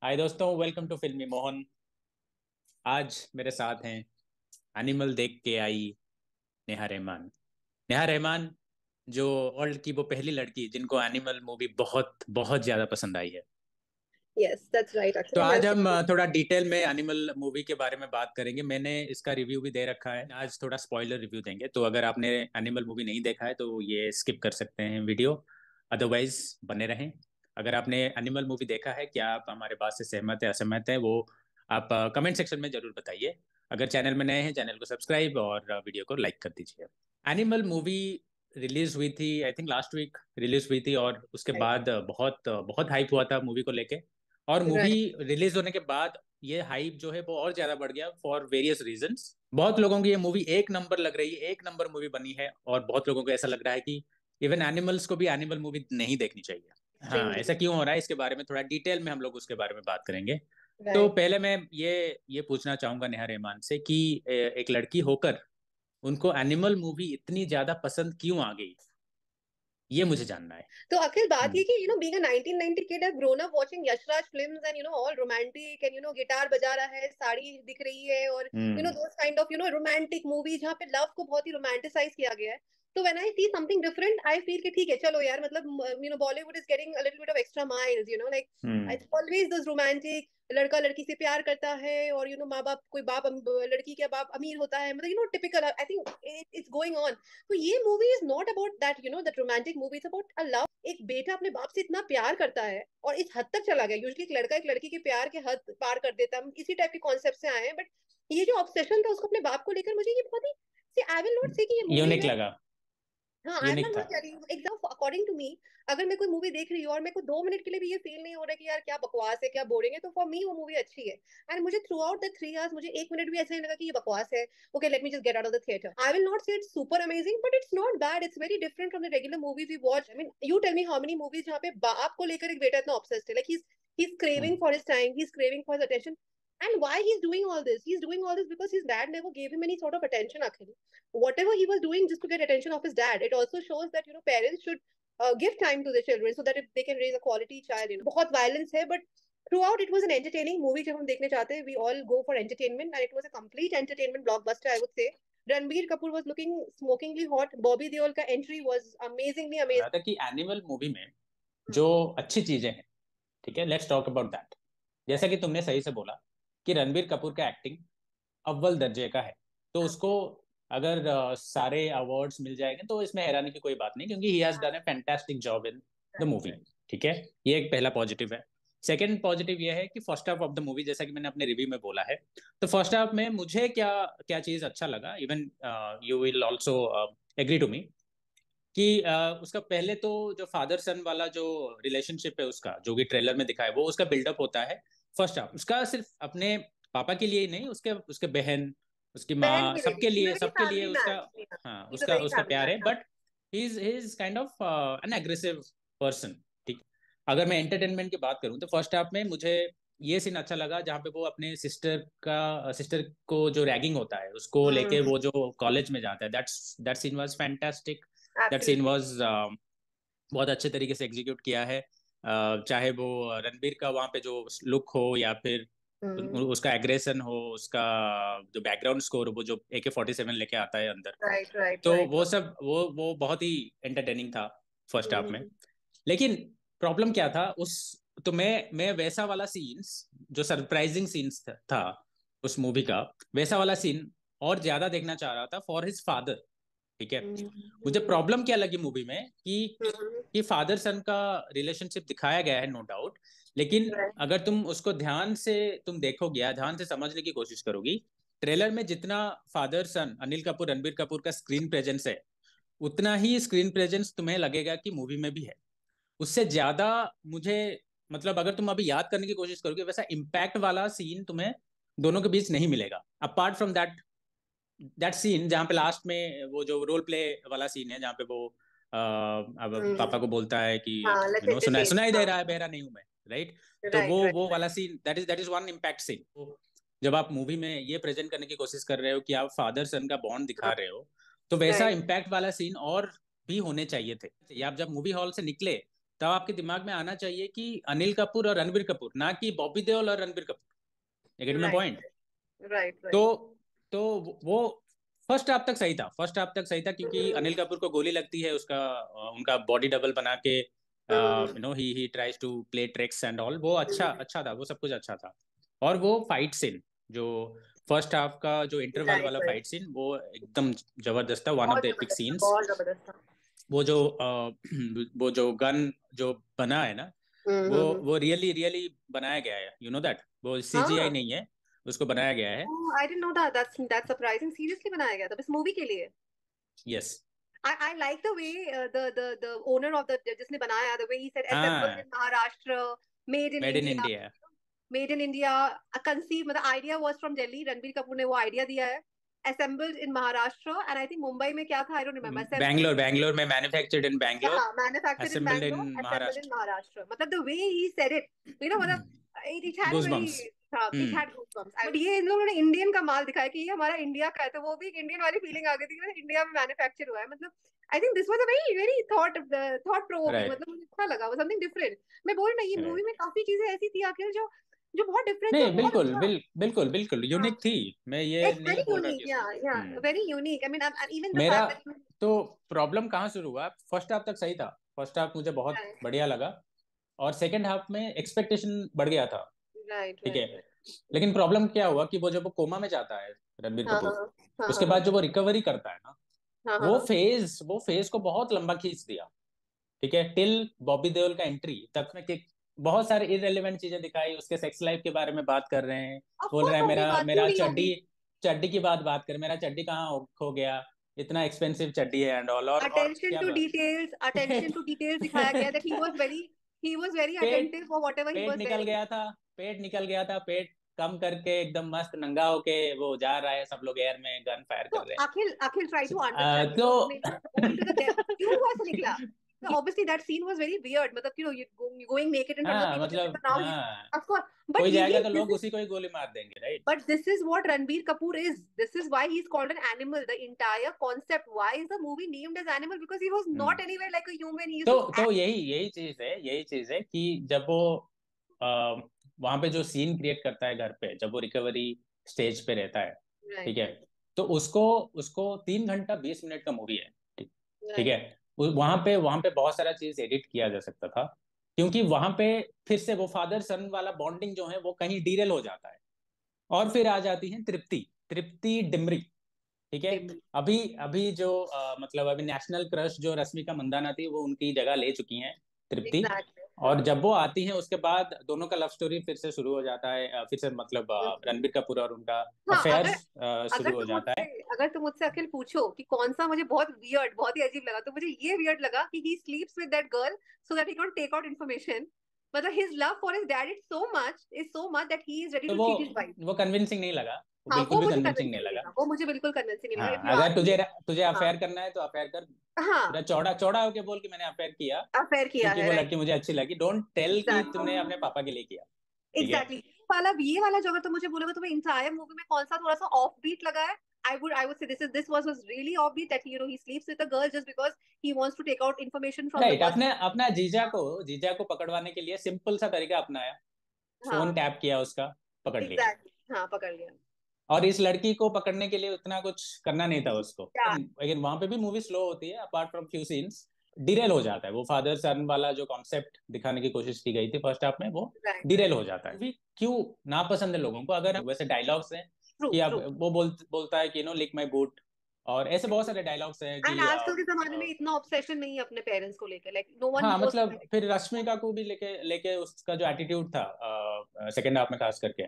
हाय दोस्तों, welcome to फिल्मी मोहन। आज मेरे साथ हैं एनिमल देख के आई नेहा रहमान। नेहा रहमान जो वर्ल्ड की वो पहली लड़की जिनको एनिमल मूवी बहुत बहुत ज्यादा पसंद आई है। Yes, that's right. तो Actually, आज मैं हम थोड़ा डिटेल में एनिमल मूवी के बारे में बात करेंगे। मैंने इसका रिव्यू भी दे रखा है। आज थोड़ा स्पॉइलर रिव्यू देंगे, तो अगर आपने एनिमल मूवी नहीं देखा है तो ये स्किप कर सकते हैं वीडियो। अदरवाइज बने रहें। अगर आपने एनिमल मूवी देखा है, क्या आप हमारे बात से सहमत है असहमत है, वो आप कमेंट सेक्शन में जरूर बताइए। अगर चैनल में नए हैं, चैनल को सब्सक्राइब और वीडियो को लाइक कर दीजिए। एनिमल मूवी रिलीज हुई थी, I think last week release हुई थी, और उसके right, बाद बहुत बहुत हाइप हुआ था मूवी को लेके। और मूवी right. रिलीज होने के बाद ये हाइप जो है वो और ज्यादा बढ़ गया फॉर वेरियस रीजंस। बहुत लोगों की ये मूवी एक नंबर लग रही है, एक नंबर मूवी बनी है, और बहुत लोगों को ऐसा लग रहा है कि इवन एनिमल्स को भी एनिमल मूवी नहीं देखनी चाहिए। हाँ, Extremely. ऐसा क्यों हो रहा है, इसके बारे में थोड़ा डिटेल में हम लोग उसके बारे में बात करेंगे। तो Right. पहले मैं ये पूछना चाहूंगा नेहा रहमान से कि एक लड़की होकर उनको एनिमल मूवी इतनी ज्यादा पसंद क्यों आ गई, ये मुझे जानना है। तो आखिर बात हम्म। ये कि being a 1990 kid, I've grown up watching Yashraj films and all romantic and guitar बजा रहा है, साड़ी दिख रही है और हम्म। those kind of romantic movies जहाँ पे लव को बहुत ही रोमांटिसाइज किया गया है. तो when I see something different, I feel कि ठीक है चलो यार मतलब Bollywood is getting a little bit of extra miles, like hmm. it's always those romantic लड़का लड़की से प्यार करता है और माँ बाप कोई बाप लड़की का बाप अमीर होता है मतलब typical I think it's going on. तो ये movie is not about that that romantic movie is about a love. एक बेटा अपने बाप से इतना प्यार करता है और इस हद तक चला गया. यूजली एक लड़का एक लड़की के प्यार के हद पार कर देता है. हम इसी टाइप के कॉन्सेप्ट से आए हैं बट ये जो ऑब्सेशन था उसको अपने बाप को लेकर मुझे ये बहुत ही आई विल नॉट से कि ये मूवी जो यूनिक है. लगा। हाँ आई एम यूनिक नॉट था। कह रही हूँ एकदम अकॉर्डिंग टू मी. अगर मैं कोई मूवी देख रही हूँ और मेरे को 2 मिनट के लिए भी ये फील नहीं हो रहा है कि यार क्या बकवास है क्या बोरिंग है तो फॉर मी वो मूवी अच्छी है. एंड मुझे थ्रू आउट द 3 आवर्स मुझे 1 मिनट भी ऐसा नहीं लगा कि ये बकवास है. Okay let me just get out of the theatre. I will not say it's super amazing but it's not bad. It's very different from the regular movies we watch. I mean you tell me how many movies जहाँ पे बाप को लेकर एक बेटा इतना obsessed है. Like he's craving hmm. for his time, he's craving for his attention. And why he's doing all this? He's doing all this because his dad never gave him any sort of attention. Actually, whatever he was doing just to get attention of his dad, it also shows that parents should give time to their children so that if they can raise a quality child. बहुत violence है but throughout it was an entertaining movie. जब हम देखने चाहते हैं we all go for entertainment and it was a complete entertainment blockbuster I would say. Ranbir Kapoor was looking smokingly hot. Bobby Deol का entry was amazingly रहा amazing. था कि animal movie में जो अच्छी चीजें हैं, ठीक है, लेट्स टॉक अबाउट दैट। जैसा कि तुमने सही से बोला कि रणबीर कपूर का एक्टिंग अव्वल दर्जे का है, तो उसको Absolutely. अगर सारे अवार्ड्स मिल जाएंगे तो इसमें हैरानी की कोई बात नहीं, क्योंकि he has done A fantastic job in the Right, movie. right. ठीक है, ये एक पहला पॉजिटिव है। सेकंड पॉजिटिव ये है कि first half of the movie, जैसा कि मैंने अपने रिव्यू में बोला है, तो फर्स्ट हाफ में मुझे क्या क्या चीज अच्छा लगा, even you will also agree to me, कि उसका पहले तो जो फादर सन वाला जो रिलेशनशिप है उसका, जो कि ट्रेलर में दिखा है, वो उसका बिल्डअप होता है फर्स्ट हाफ। उसका सिर्फ अपने पापा के लिए ही नहीं, उसके उसके बहन, उसकी बहन माँ, के लिए सबके he's a लिए very सबके लिए family उसका, man. Yeah. हाँ, He's a उसका very उसका family प्यार man. है। But he is kind of N aggressive person. ठीक। अगर मैं एंटरटेनमेंट की बात करूँ तो फर्स्ट हाफ में मुझे ये सीन अच्छा लगा जहाँ पे वो अपने सिस्टर को जो रैगिंग होता है उसको लेके Hmm. वो जो कॉलेज में जाता है, that scene was fantastic. That scene Absolutely. Was बहुत अच्छे तरीके से एग्जीक्यूट किया है। चाहे वो रणबीर का वहाँ पे जो लुक हो, या फिर Hmm. उसका एग्रेशन हो, उसका जो बैकग्राउंड स्कोर, वो जो AK-47 लेके आता है अंदर, Right, right, तो right. वो सब वो बहुत ही एंटरटेनिंग था फर्स्ट हाफ में। Hmm. लेकिन प्रॉब्लम क्या था उस, तो मैं वैसा वाला सीन्स, जो सरप्राइजिंग सीन्स था उस मूवी का, वैसा वाला सीन और ज्यादा देखना चाह रहा था फॉर हिज फादर। ठीक है। मुझे Hmm. प्रॉब्लम क्या लगी मूवी में Hmm. कि फादर सन का रिलेशनशिप दिखाया गया है, नो डाउट, लेकिन Right. अगर तुम उसको ध्यान से तुम देखोगे या ध्यान से समझने की कोशिश करोगी, ट्रेलर में जितना फादर सन अनिल कपूर रणबीर कपूर का स्क्रीन प्रेजेंस है, उतना ही स्क्रीन प्रेजेंस तुम्हें लगेगा कि मूवी में भी है। उससे ज्यादा मुझे, मतलब अगर तुम अभी याद करने की कोशिश करोगे, वैसा इम्पैक्ट वाला सीन तुम्हें दोनों के बीच नहीं मिलेगा, अपार्ट फ्रॉम दैट सीन जहाँ पे लास्ट में वो जो रोल प्ले वाला सीन है, जहाँ पे वो अब Hmm. पापा को बोलता है कि हाँ, let's entertain. सुनाई दे हाँ. रहा है, बहरा नहीं हूं मैं, राइट। तो Right, right. वो वाला scene, that is one impact scene. तो जब आप मूवी में ये प्रेजेंट करने की कोशिश कर रहे हो कि आप फादर सन का बॉन्ड दिखा हाँ, रहे हो, तो वैसा right. इम्पैक्ट वाला सीन और भी होने चाहिए थे। या आप जब मूवी हॉल से निकले तब आपके दिमाग में आना चाहिए कि अनिल कपूर और रणबीर कपूर, ना कि बॉबी देओल और Ranbir Kapoor. You get my right, point? Right, तो राइट। तो वो फर्स्ट हाफ तक सही था, फर्स्ट हाफ तक सही था, क्योंकि अनिल कपूर को गोली लगती है, उसका उनका बॉडी डबल बना के, he tries to play tricks and all, वो अच्छा अच्छा था, वो सब कुछ अच्छा था। और वो फाइट सीन जो फर्स्ट हाफ का जो इंटरवल राइट, वाला राइट। फाइट सीन, वो एकदम जबरदस्त था, वन ऑफ बहुत द एपिक जबरदस्त था, सीन्स। बहुत जबरदस्त था। वो जो वो जो गन जो बना है ना, हम्म, वो रियली रियली बनाया गया है, यू नो दैट, वो सीजीआई हाँ। नहीं है, उसको बनाया गया है। आई didn't know that, that's surprising. Seriously बनाया गया था इस मूवी के लिए? Yes. I like the way the owner of the जिसने बनाया, the way he said assembled हाँ, in Maharashtra, made in made in India, India. made in India, conceived, मतलब idea was from Delhi, Ranbir Kapoor ने वो idea दिया है, assembled in Maharashtra, and I think Mumbai में क्या था, I don't remember, assembled, Bangalore, Bangalore में manufactured in Bangalore, yeah, manufactured in assembled in Bangalore, assembled in Maharashtra. Maharashtra, मतलब the way he said it, you know, मतलब it had a goose very, bumps. हाँ, it had goosebumps, but ये इन लोगों ने Indian का माल दिखाया कि ये हमारा इंडिया का है, तो वो भी एक इंडियन वाली फीलिंग आ गई थी कि इंडिया में मैन्युफैक्चर हुआ है, मतलब I think this was a very very thought provoking, right, मतलब मुझे अच्छा लगा, वो समथिंग डिफरेंट। मैं बोल रही ना, ये मूवी राइट। में काफी चीजें ऐसी थी आखिर जो जो बहुत डिफरेंट थी और नहीं, बहुत बिल्कुल अच्छा। बिल्कुल बिल्कुल हाँ, यूनिक थी। मैं ये इट्स नहीं वेरी बोल रहा यूनिक, कि या उसमें very unique, I mean even the मेरा फैक्ट दैट तो प्रॉब्लम कहाँ शुरू हुआ, फर्स्ट हाफ तक सही था, फर्स्ट हाफ मुझे बहुत बढ़िया लगा, और सेकंड हाफ में एक्सपेक्टेशन बढ़ गया था। राइट, ठीक है। Right, right. लेकिन प्रॉब्लम क्या हुआ कि वो जब वो कोमा में जाता है, रणबीर हाँ, हाँ, कपूर, हाँ, उसके हाँ, बाद जो वो रिकवरी करता है ना, हाँ, वो हाँ, फेज को बहुत लंबा खींच दिया। ठीक है, टिल बॉबी देओल का एंट्री तक में कि बहुत सारे इररिलेवेंट चीजें दिखाई, उसके सेक्स लाइफ के बारे में बात कर रहे हैं, ऑफ बोल रहा कोर्स है होगी, मेरा बात क्यों मेरा नहीं चड्डी, होगी। चड्डी की बात कर, मेरा चड्डी कहाँ खो गया, इतना एक्सपेंसिव चड्डी है एंड ऑल, और अटेंशन क्या टू बात। डिटेल्स, अटेंशन टू डिटेल्स दिखाया गया, that he was very pet attentive for whatever he pet was निकल वेयरिंग। गया था, पेट निकल गया था, पेट कम करके एकदम मस्त नंगा होके वो जा रहा है, सब लोग एयर में गन फायर तो कर रहे अखिल अखिल ट्राई टू हैं। अंडरस्टैंड, तो गो इनटू द डेप्थ, क्यों वो ऐसे निकला? So obviously that scene was very weird, मतलब you going naked in front of हाँ, people, मतलब now he, हाँ, of course, but कोई जाएगा ये तो this लोग is, उसी को ही गोली मार देंगे, right. but this is what Ranbir Kapoor is. This is why he's called an animal. The entire concept. Why is the movie named as animal? Because he was not anywhere like a human. He used to तो act. यही यही चीज है कि जब वो वहां पे जो सीन क्रिएट करता है घर पे, जब वो रिकवरी स्टेज पे रहता है, Right, ठीक है, right, तो उसको उसको 3 घंटा 20 मिनट का मूवी है, ठीक, ठीक है, right. वहां पे बहुत सारा चीज एडिट किया जा सकता था, क्योंकि वहां पे फिर से वो फादर सन वाला बॉन्डिंग जो है वो कहीं डीरेल हो जाता है, और फिर आ जाती है तृप्ति, तृप्ति डिमरी। ठीक है। Dim. अभी अभी जो मतलब अभी नेशनल क्रश जो रश्मिका मंदाना थी, वो उनकी जगह ले चुकी हैं तृप्ति। Exactly. और जब वो आती हैं उसके बाद दोनों का लव स्टोरी फिर से शुरू हो जाता है, फिर से मतलब रणबीर कपूर और उनका हाँ, अफेयर अगर अगर शुरू हो तुम जाता मुझसे है। अगर तुम मुझसे अखिल पूछो कि कौन सा मुझे बहुत वियर्ड, बहुत ही अजीब लगा, तो मुझे ये वियर्ड लगा कि he sleeps with that girl so that he can take out information, मतलब his love for his dad is so much that he is ready तो टू चीट हिज वाइफ। वो कन्विंसिंग नहीं लगा, वो हाँ, बिल्कुल वो भी मुझे कन्विंसिंग नहीं कन्विंसिंग नहीं लगा। लगा, वो मुझे बिल्कुल कन्विंसिंग नहीं लगा, इफ हाँ, यू अगर आस्क तुझे मी। तुझे हाँ, अफेयर करना है तो अफेयर कर, पूरा हाँ, चौड़ा चौड़ा होके बोल कि मैंने अफेयर किया, अफेयर किया क्योंकि है, वो राइट। लड़की मुझे अच्छी लगी, डोंट टेल कि तुमने अपने एग्जैक्टली, पापा के लिए किया। ठीक है। एग्जैक्टली। ये वाला जो अगर तुम मुझे बोलोगे तुम्हें इंटायर मूवी में कौन सा थोड़ा सा ऑफ बीट लगा है, I would say this was really offbeat, that he sleeps with a girl just because he wants to take out information from the right, person. अपने अपना जीजा को पकड़वाने के लिए सिंपल सा तरीका अपनाया, फोन हाँ, टैप किया उसका, पकड़ लिया। एग्जैक्टली, हाँ, पकड़ लिया। और इस लड़की को पकड़ने के लिए उतना कुछ करना नहीं था उसको, क्या? लेकिन वहां पे भी मूवी स्लो होती है, apart from few scenes Daryl हो जाता है, वो फादर सन वाला जो कॉन्सेप्ट दिखाने की कोशिश की गई थी फर्स्ट हाफ में, वो राइट, डिरेल राइट। हो जाता है। क्यों नापसंद है लोगों को, अगर वैसे डायलॉग्स हैं ट्रू, कि अब ट्रू। वो बोलता है कि लिक माई बूट, और ऐसे बहुत सारे डायलॉग्स हैं एंड कि आजकल के जमाने में इतना ऑब्सेशन नहीं है अपने पेरेंट्स को लेकर, लाइक नो वन हाँ, गोस टू मतलब फिर रश्मिका को भी लेके लेके उसका जो एटीट्यूड था सेकंड हाफ में खास करके,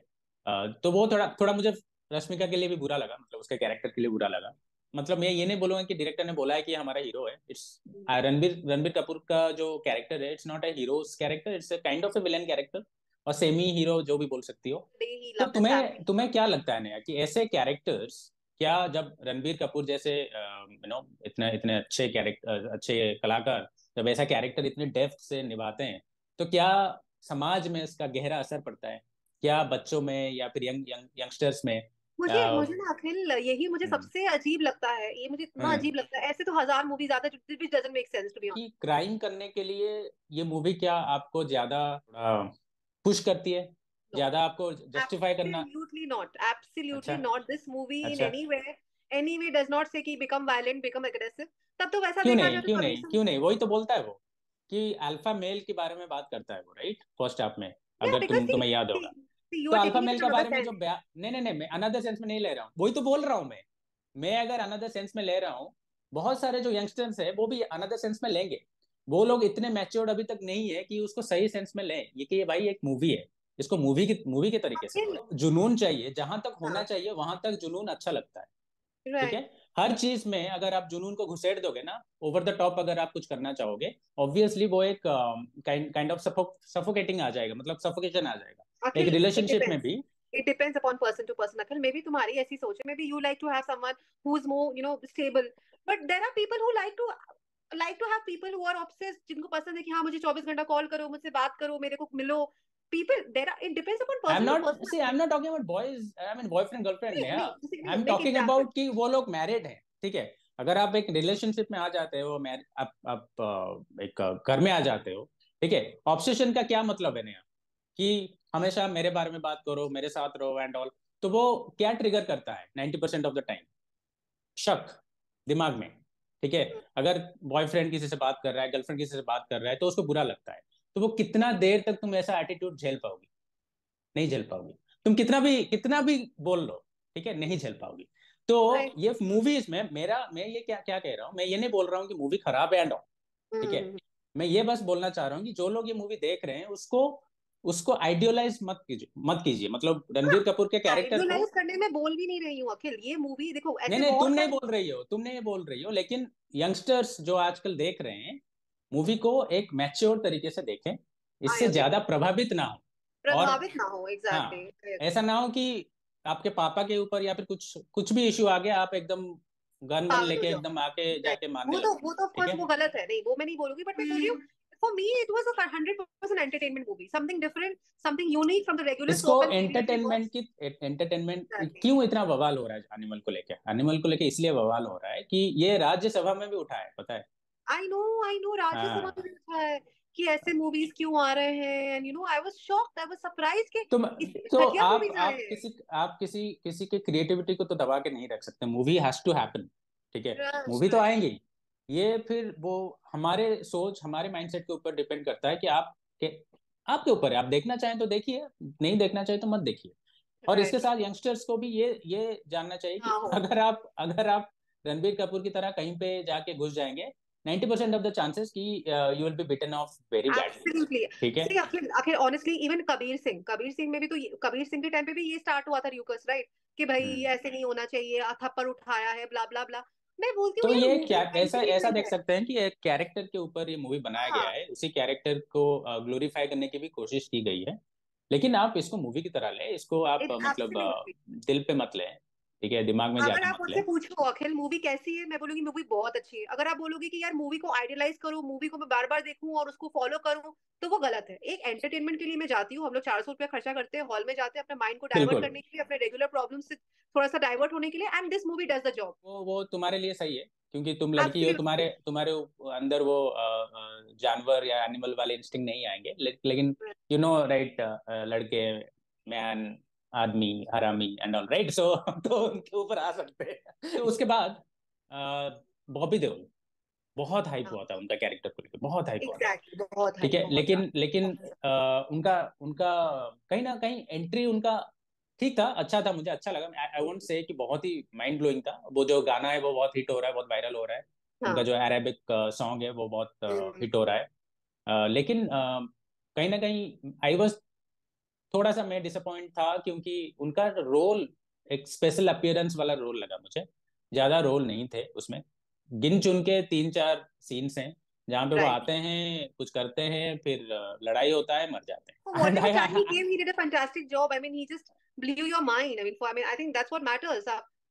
तो वो थोड़ा थोड़ा मुझे रश्मिका के लिए भी बुरा लगा, मतलब उसके कैरेक्टर के लिए बुरा लगा। मतलब मैं ये नहीं बोलूंगा कि डायरेक्टर ने बोला है कि ये हमारा हीरो है, इट्स रणबीर रणबीर कपूर का जो कैरेक्टर है, it's not a heroes character, it's a kind of A villain character, और सेमी हीरो जो भी बोल सकती हो। ही तो लव्ड हिज तुम्हें फैमिली। तुम्हें क्या लगता है नया कि ऐसे कैरेक्टर्स, क्या जब रणबीर कपूर जैसे इतने इतने अच्छे कैरेक्टर, अच्छे कलाकार जब ऐसा कैरेक्टर इतने डेप्थ से निभाते हैं, तो क्या समाज में इसका गहरा असर पड़ता है, क्या बच्चों में या फिर यंगस्टर्स में मुझे मुझे ना अखिल, यही मुझे हम्म, सबसे अजीब लगता है, ये मुझे इतना हम्म, अजीब लगता है। ऐसे तो हजार मूवीज आते हैं which doesn't make sense to be कि क्राइम करने के लिए ये मूवी क्या आपको ज्यादा पुश करती है, ऑनेस्ट। ज्यादा आपको जस्टिफाई करना? Absolutely not. अच्छा, Absolutely not. This movie in अच्छा, any way does not say कि become violent, become aggressive. तब तो वैसा क्यों देखा नहीं, जाए तो क्यों कबीर नहीं, सिंह। क्यों नहीं? वही तो बोलता है वो कि अल्फा मेल के बारे में बात करता है वो, राइट, फर्स्ट हाफ में, Yeah, अगर because तुम्हें याद होगा। you तो are alpha taking it male in के another बारे में जो sense. नहीं, नहीं, नहीं, मैं अनदर सेंस में नहीं ले रहा हूँ, वही तो बोल रहा हूँ मैं अगर अनदर सेंस में ले रहा हूँ, बहुत सारे जो यंगस्टर्स हैं वो भी अनदर सेंस में लेंगे। वो लोग इतने मैच्योर्ड अभी तक नहीं है कि उसको सही सेंस में लें, ये कि ये भाई एक मूवी है, इसको मूवी के तरीके से अखिल, लें। जुनून चाहिए, जहां तक होना हाँ, चाहिए वहां तक जुनून अच्छा लगता है। ठीक है, right. हर चीज में अगर आप जुनून को घुसेड़ दोगे ना, ओवर द टॉप अगर आप कुछ करना चाहोगे, ऑब्वियसली वो एक काइंड ऑफ सफोकेटिंग आ जाएगा, मतलब सफोकेशन आ जाएगा एक अखिल, it रिलेशनशिप में depends. भी। It depends upon person to person. Akhil, maybe तुम्हारी ऐसी सोच है, maybe you like to have someone who's more, stable. But there are people who like to have people who are obsessed, जिनको पसंद है कि हाँ मुझे 24 घंटा कॉल करो, मुझसे बात करो, मेरे को मिलो। People, it depends upon I am person to not person. See I am not talking about boys, I mean boyfriend girlfriend, नहीं नेहा। नहीं, I am make talking example. About कि वो लोग मैरिड हैं, ठीक है। अगर आप एक रिलेशनशिप में आ जाते हो, आप एक घर में आ जाते हो, ठीक है, ऑब्सेशन का क्या मतलब है नेहा? कि हमेशा मेरे बारे में बात करो, मेरे साथ रहो एंड ऑल, तो वो क्या ट्रिगर करता है 90% ऑफ द टाइम? शक, दिमाग में। ठीक है, अगर बॉयफ्रेंड किसी से बात कर रहा है, गर्लफ्रेंड किसी से बात कर रहा है, तो उसको बुरा लगता है। तो वो कितना देर तक तुम ऐसा एटीट्यूड झेल पाओगी? नहीं झेल पाओगी। तुम कितना भी बोल लो, ठीक है, नहीं झेल पाओगी। तो राइट। ये मूवीज में मैं ये क्या क्या कह रहा हूँ, मैं ये नहीं बोल रहा हूँ कि मूवी खराब है एंड ऑल, ठीक है। हम्म। मैं ये बस बोलना चाह रहा हूँ कि जो लोग ये मूवी देख रहे हैं उसको उसको आइडियलाइज मत कीजिए, मतलब रणबीर कपूर के कैरेक्टर को। आइडियोलाइज करने में बोल भी नहीं रही हूँ अखिल, ये मूवी देखो नहीं, ऐसे नहीं, बहुत सारे। तुम नहीं बोल रही हो, लेकिन यंगस्टर्स जो आजकल देख रहे हैं मूवी को एक मैच्योर तरीके से देखें, आई इससे अग्री। ज्यादा प्रभावित ना हो। और प्रभावित ना हो, हाँ, एग्जैक्टली, आई अग्री। ऐसा ना हो कि आपके पापा के ऊपर या फिर कुछ कुछ भी इश्यू आ गया, आप एकदम गन वन पागल हो लेके जाओ। एकदम आके जाके एग्जैक्टली, मारने वो लगो। तो ऑफ ठीक कोर्स है, वो गलत है, नहीं वो मैं नहीं बोलूंगी, बट मैं बोल रही हूँ for me it was a 100% entertainment movie, something different, something unique from the regular इसको soap and serial we entertainment watch. की एंटरटेनमेंट एग्जैक्टली। क्यों इतना बवाल हो रहा है एनिमल को लेके इसलिए बवाल हो रहा है कि ये राज्यसभा में भी उठा है, पता है? आई नो राज्यसभा में हाँ, भी लिखा है कि ऐसे मूवीज क्यों आ रहे हैं, and I was shocked, I was surprised कि तुम इतनी तो घटिया मूवीज आए हैं। आप किसी के क्रिएटिविटी को तो दबा के नहीं रख सकते, मूवी हैज टू हैपन। ठीक है, मूवी तो राइट। आएंगी। ये फिर वो हमारे सोच, हमारे माइंडसेट के ऊपर डिपेंड करता है कि आपके ऊपर है, आप देखना चाहें तो देखिए, नहीं देखना चाहें तो मत देखिए। और इसके राइट। साथ यंगस्टर्स को भी ये जानना चाहिए कि हाँ हो। अगर आप रणबीर कपूर की तरह कहीं पे जाके घुस जाएंगे, 90% ऑफ द चांसेस कि you will be beaten off very badly. Absolutely. ठीक है। सी आखिर आखिर ऑनेस्टली इवन कबीर सिंह में भी तो कबीर सिंह के टाइम पे भी ये स्टार्ट हुआ था र्यूकस, राइट? कि भाई हम्म। ये ऐसे नहीं होना चाहिए, थप्पड़ उठाया है, ब्ला ब्ला ब्ला। मैं बोलती हूँ तो यार ये क्या, मूवी ऐसा ऐसा एंटरटेनमेंट देख है। सकते हैं कि एक कैरेक्टर के ऊपर ये मूवी बनाया गया हाँ। है, उसी कैरेक्टर को ग्लोरीफाई करने की भी कोशिश की गई है। लेकिन आप इसको मूवी की तरह लें, इसको आप इट मतलब एब्सोल्युटली। दिल पे मत लें, ठीक है, दिमाग में अगर जाके आप मत मुझसे लें। पूछो अखिल मूवी कैसी है, मैं बोलूंगी मूवी बहुत अच्छी है। अगर आप बोलोगे कि यार मूवी को आइडियलाइज करो, मूवी को मैं बार बार देखूं और उसको फॉलो करूं, तो वो गलत है। एक एंटरटेनमेंट के लिए मैं जाती हूँ, हम लोग 400 रुपया खर्चा करते हैं, हॉल में जाते हैं अपने माइंड को डाइवर्ट बिल्कुल, करने के लिए, अपने रेगुलर प्रॉब्लम से थोड़ा सा डाइवर्ट होने के लिए, and this movie does the job. वो तुम्हारे लिए सही है, क्योंकि तुम लड़की हो, एब्सोल्युटली। तुम्हारे तुम्हारे अंदर वो जानवर या एनिमल वाले इंस्टिंक्ट नहीं आएंगे, लेकिन यू नो राइट, लड़के, मैन, आदमी, हरामी एंड ऑल, राइट, सो तो उनके ऊपर आ सकते हैं। तो उसके बाद बॉबी देओल, बहुत हाइप हुआ था उनका कैरेक्टर को लेकर, बहुत हाइप हुआ था। एग्जैक्टली, बहुत है, ठीक है, बहुत लेकिन लेकिन ज्यादा। उनका उनका कहीं ना कहीं एंट्री उनका ठीक था, अच्छा था, मुझे अच्छा लगा। आई वोंट से कि बहुत ही माइंड ब्लोइंग था। वो जो गाना है वो बहुत हिट हो रहा है, बहुत वायरल हो रहा है। उनका हाँ। जो अरेबिक सॉन्ग है वो बहुत हम्म। हिट हो रहा है। लेकिन कहीं ना कहीं आई वॉज थोड़ा सा मैं डिसअपॉइंट था, क्योंकि उनका रोल एक स्पेशल अपीयरेंस वाला रोल लगा मुझे, ज्यादा रोल नहीं थे उसमें। गिन चुन के 3-4 सीन्स हैं जहाँ पे वो राइट। आते हैं, कुछ करते हैं, फिर लड़ाई होता है, मर जाते हैं। And Whatever time he came, he did a fantastic job. I mean, he just blew your mind. I think that's what matters.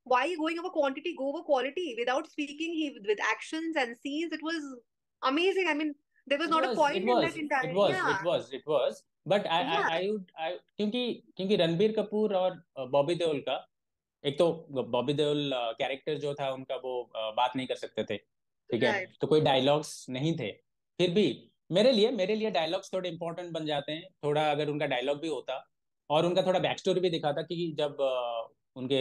Why are you going over quantity? Go over quality. Without speaking, he with actions and scenes, it was amazing. I mean, there was it not a was it point in was that it entire. Was Yeah, it was it was but I yeah. आई आई क्योंकि क्योंकि रणबीर कपूर और बॉबी देओल का एक तो Bobby Deol character जो था उनका, वो बात नहीं कर सकते थे, ठीक है, राइट। तो कोई डायलॉग्स नहीं थे। फिर भी मेरे लिए डायलॉग्स थोड़े इंपॉर्टेंट बन जाते हैं थोड़ा, अगर उनका डायलॉग भी होता और उनका थोड़ा बैक स्टोरी भी दिखाता कि जब उनके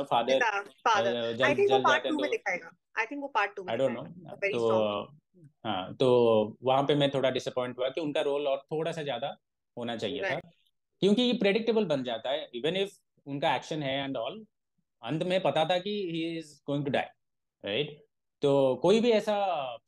फादर फादर, आई जल थिंक वो जल पार्ट जाते हैं, 2 में तो दिखाएगा। आई थिंक वो पार्ट 2 में आई डोंट नो। दिखाएगा वेरी तो स्ट्रांगली। हाँ, तो वहां पे मैं थोड़ा डिसअपॉइंट हुआ कि उनका रोल और थोड़ा सा ज्यादा होना चाहिए था, राइट। क्योंकि ये प्रेडिक्टेबल बन जाता है इवन इफ उनका एक्शन है एंड ऑल, अंत में पता था कि he is going to die, right. तो कोई भी ऐसा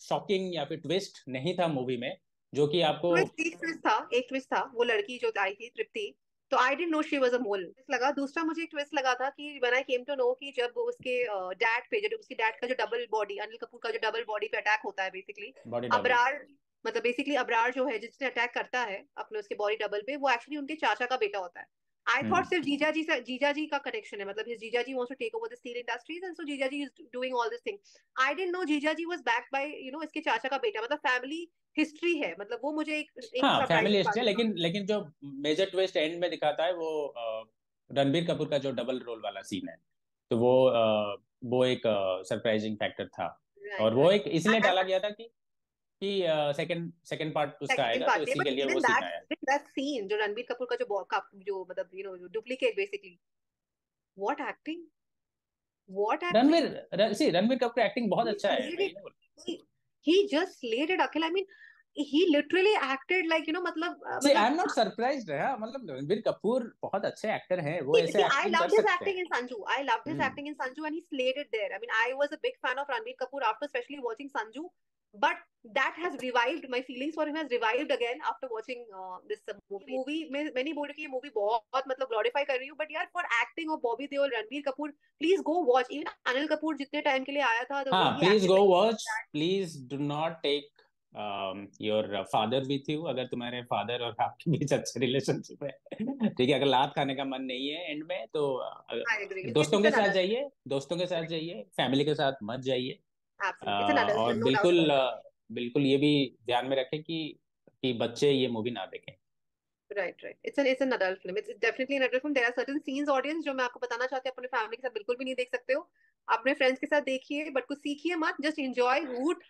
शॉकिंग या फिर ट्विस्ट नहीं था मूवी में जो कि आपको। एक ट्विस्ट था, वो लड़की जो आई थी तृप्ति, तो I didn't know she was a mole लगा। दूसरा मुझे एक ट्विस्ट लगा था कि when I came to know कि जब उसके डैड पे, जो उसकी डैड का जो डबल बॉडी, अनिल कपूर का जो डबल बॉडी पे अटैक होता है बेसिकली, बॉडी डबल। अबरार, मतलब बेसिकली अबरार जो है जिसने अटैक करता है अपने उसके बॉडी डबल पे, वो एक्चुअली उनके चाचा का बेटा होता है। I thought hmm. सिर्फ जीजा जी का कनेक्शन है, मतलब हिज जीजा जी wants to take over the steel industries and so जीजा जी is doing all this thing. I didn't know जीजा जी वाज बैक बाय इसके चाचा का बेटा, मतलब फैमिली हिस्ट्री है, मतलब वो मुझे एक हाँ, फैमिली सरप्राइजिंग बात हिस्ट्री है, लगा। लेकिन जो मेजर ट्विस्ट एंड में दिखाता है वो रणबीर कपूर का जो डबल रोल वाला सीन है, तो वो एक सरप्राइजिंग फैक्टर था। और राइट वो राइट। एक इसलिए डाला गया था कि सेकंड सेकंड पार्ट उसका सेकंड आएगा, तो पार्ट है, इसी बट के लिए वो इवन सीन आया। दैट सीन जो रणबीर कपूर का जो मतलब duplicate basically, what acting, what acting. Ranbir Kapoor acting बहुत He अच्छा है, slayed मैं ये it. नहीं बोल। He just slayed it, Akhil. I mean, he literally acted like, मतलब सी, आई मतलब एम नॉट सरप्राइज्ड है, मतलब रणबीर कपूर बहुत अच्छे एक्टर हैं, वो See, ऐसे I एक्टिंग कर loved his सकते acting हैं। in Sanju. I loved his hmm. acting in Sanju, and he slayed it there. I mean, I was a big fan of Ranbir Kapoor after especially watching Sanju, but that has revived my feelings for him, has revived again after watching this movie. मैं नहीं बोल रही कि ये movie बहुत मतलब glorify कर रही हूँ, बट यार for acting of Bobby Deol, Ranbir Kapoor, please go watch. Even Anil Kapoor जितने टाइम के लिए आया था, द वे हाँ, he please acted go like watch, please do not take your father with you, अगर तुम्हारे फादर और आपके बीच अच्छे रिलेशनशिप है, ठीक है, अगर लात खाने का मन नहीं है एंड में, तो आई एग्री, दोस्तों इट्स के एन साथ अडल्ट जाइए, दोस्तों के साथ जाइए, फैमिली के साथ मत जाइए। एब्सोल्युटली, इट्स एन अडल्ट और फिल्म, नो डाउट बिल्कुल अबाउट बिल्कुल ये भी ध्यान में रखें कि बच्चे ये मूवी ना देखें। It. Right right, it's an adult film, it's definitely an adult film. There are certain scenes audience जो मैं आपको बताना चाहती हूँ, अपने फैमिली के साथ बिल्कुल भी नहीं देख सकते हो। अपने फ्रेंड्स के साथ देखिए, बट कुछ सीखिए मत, just enjoy route,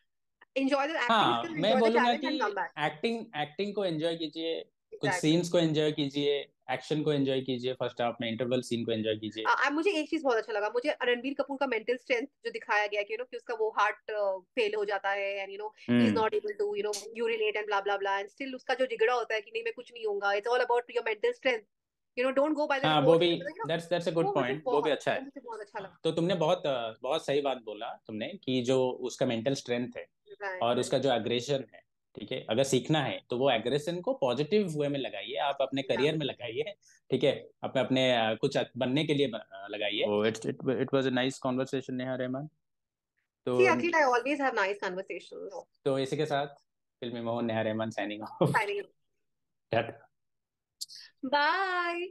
enjoy the acting हाँ, स्किल्स, मैं एंजॉय द बोलूंगा टैलेंट कि and come back. Acting acting को एंजॉय कीजिए, कुछ एग्जैक्टली। सीन्स को एंजॉय कीजिए, एक्शन को एंजॉय कीजिए, फर्स्ट हाफ में इंटरवल सीन को एंजॉय कीजिए। मुझे एक चीज बहुत अच्छा लगा, मुझे रणबीर कपूर का मेंटल स्ट्रेंथ जो दिखाया गया कि कि उसका वो हार्ट फेल हो जाता है, and he is hmm. Not able to urinate and blah blah blah, and still उसका जो जिगड़ा होता है कि नहीं मैं कुछ नहीं होऊंगा, it's all about your mental strength, don't go by the हाँ, वो रिपोर्ट्स, भी, दैट्स अ गुड पॉइंट, वो भी अच्छा वो है। मुझे बहुत अच्छा लगा। तो तुमने बहुत बहुत सही बात बोला तुमने, कि जो उसका मेंटल स्ट्रेंथ है राइट और राइट। उसका जो एग्रेशन है, ठीक है, अगर सीखना है तो वो एग्रेशन को पॉजिटिव वे में लगाइए, आप अपने करियर में लगाइए, ठीक है, अपने अपने कुछ बनने के लिए लगाइए। It was a nice conversation, Neha Rahman. तो See, Akhil, I always have nice conversations. तो इसी के साथ फिल्मी Mohan, Neha Rahman signing off. Signing off. Bye.